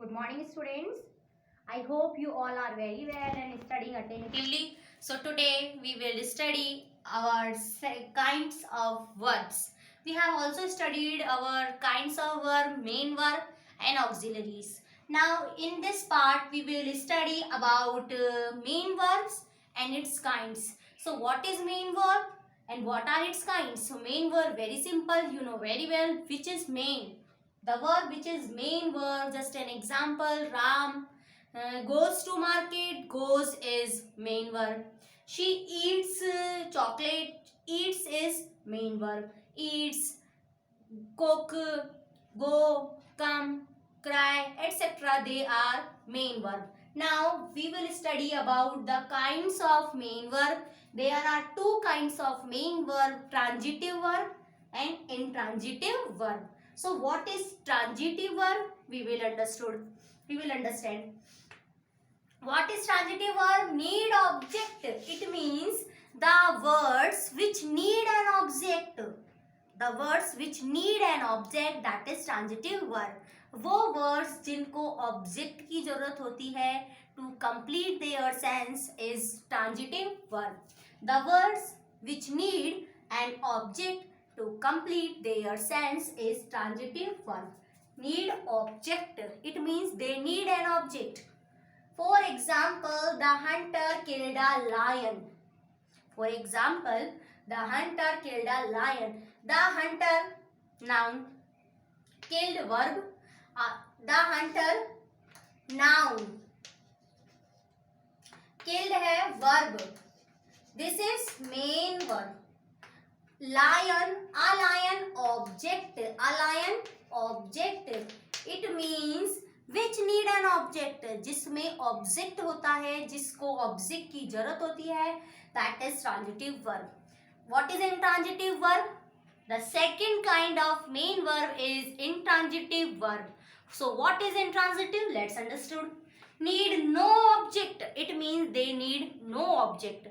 Good morning, students. I hope you all are very well and studying attentively. So today we will study our kinds of verbs. We have also studied our kinds of verb, main verb and auxiliaries. Now in this part we will study about main verbs and its kinds. So what is main verb and what are its kinds? So main verb, very simple, you know very well which is main. The verb which is main verb, just an example, Ram goes to market. Goes is main verb. She eats chocolate. Eats is main verb. Eats, cook, go, come, cry, etc. They are main verb. Now we will study about the kinds of main verb. There are two kinds of main verb, transitive verb and intransitive verb. So what is transitive verb? We will understand. What is transitive verb? Need object. It means the words which need an object. The words which need an object, that is transitive verb. वो words जिनको object की जरूरत होती है to complete their sense is transitive verb. The words which need an object to complete their sense is transitive verb. Need object. It means they need an object. For example, the hunter killed a lion. For example, the hunter killed a lion. The hunter, noun. Killed, verb. The hunter, noun. Killed है verb. This is main verb. Lion, a lion, object. A lion, object. It means which need an object. जिसमें object होता है, जिसको object की जरूरत होती है, that is transitive verb. What is intransitive verb? The second kind of main verb is intransitive verb. So what is intransitive? Let's understand. Need no object. It means they need no object.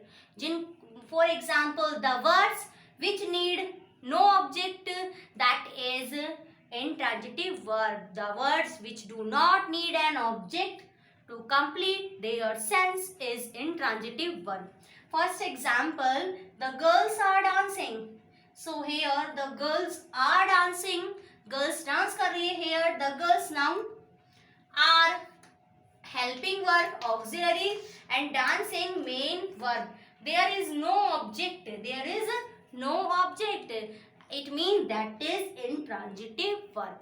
For example, the words which need no object, that is intransitive verb. The words which do not need an object to complete their sense is intransitive verb. First example, the girls are dancing. So here the girls are dancing. Girls dance कर रही है. Here the girls noun, are helping verb, auxiliary, and dancing main verb. There is no object. There is no object. It means that is intransitive verb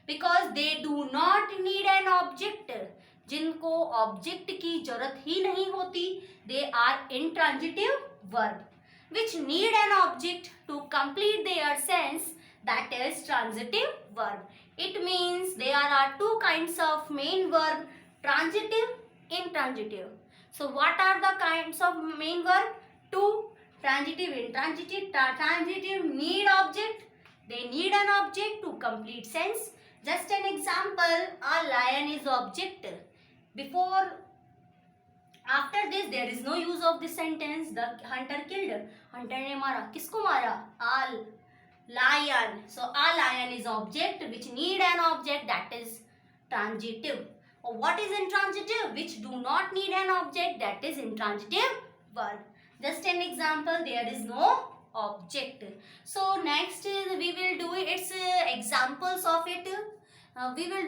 because they do not need an object. जिनको object की जरूरत ही नहीं होती, they are intransitive verb. Which need an object to complete their sense, that is transitive verb. It means there are two kinds of main verb, transitive, intransitive. So what are the kinds of main verb? Two, transitive, intransitive. Transitive need object. They need an object to complete sense. Just an example, a lion is object. After this, there is no use of this sentence. The hunter killed. Hunter ने मारा. किसको मारा? A lion. So a lion is object which need an object, that is transitive. What is intransitive? Which do not need an object, that is intransitive verb. Just an example, there is no object. So next we will do its examples of it. We will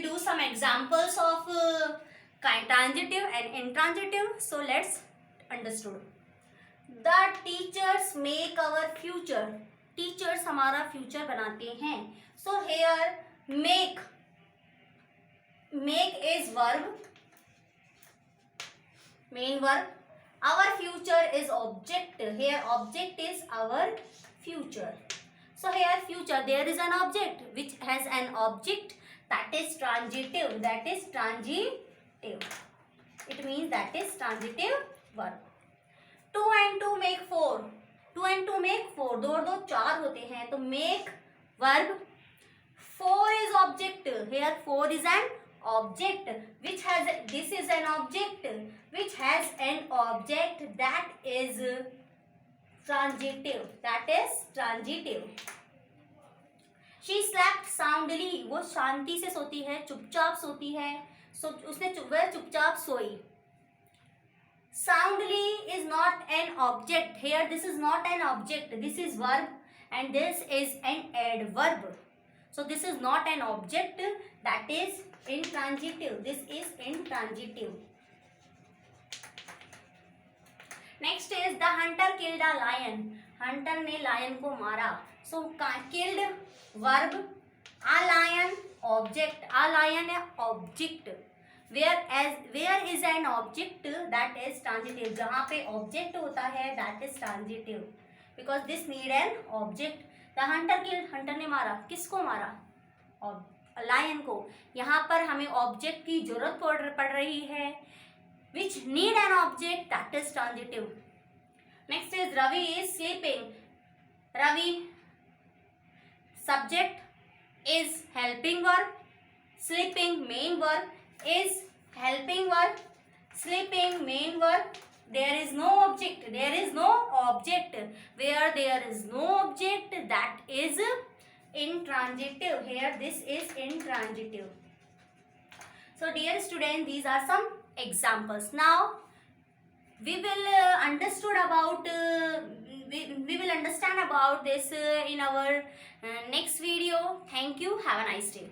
do some examples of transitive and intransitive. So let's understand. The teachers make our future. Teachers हमारा future बनाते हैं. So here make is verb, main verb. Our future is object. Here object is our future. So here future, there is an object which has an object, that is transitive. That is transitive. It means that is transitive verb. 2 and 2 make 4. 2 and 2 make 4. दो और दो चार होते हैं. तो make verb. 4 is object. Here 4 is an object which has, this is an object which has an object, that is transitive. That is transitive. She slept soundly, वो शांति से सोती है, चुपचाप सोती है, उसने वह चुपचाप सोई. Soundly is not an object. Here this is not an object. This is verb and this is an adverb. So this is not an object, that is intransitive. This is intransitive. Next is the hunter killed a lion. Hunter ने lion को मारा. So killed verb, a lion object. A lion है object. Where is an object, that is transitive. जहाँ पे object होता है that is transitive because this need an object. The hunter killed, hunter ने मारा, किसको मारा? lion को. यहाँ पर हमें object की जरूरत पड़ रही है which need an object, that is transitive. Next is Ravi is sleeping. Ravi, subject is helping verb, sleeping main verb, is helping verb, sleeping main verb. There is no object. There is no object. Where there is no object, that is intransitive. Here this is intransitive. So dear students, these are some examples. Now we will understand about this in our next video. Thank you. Have a nice day.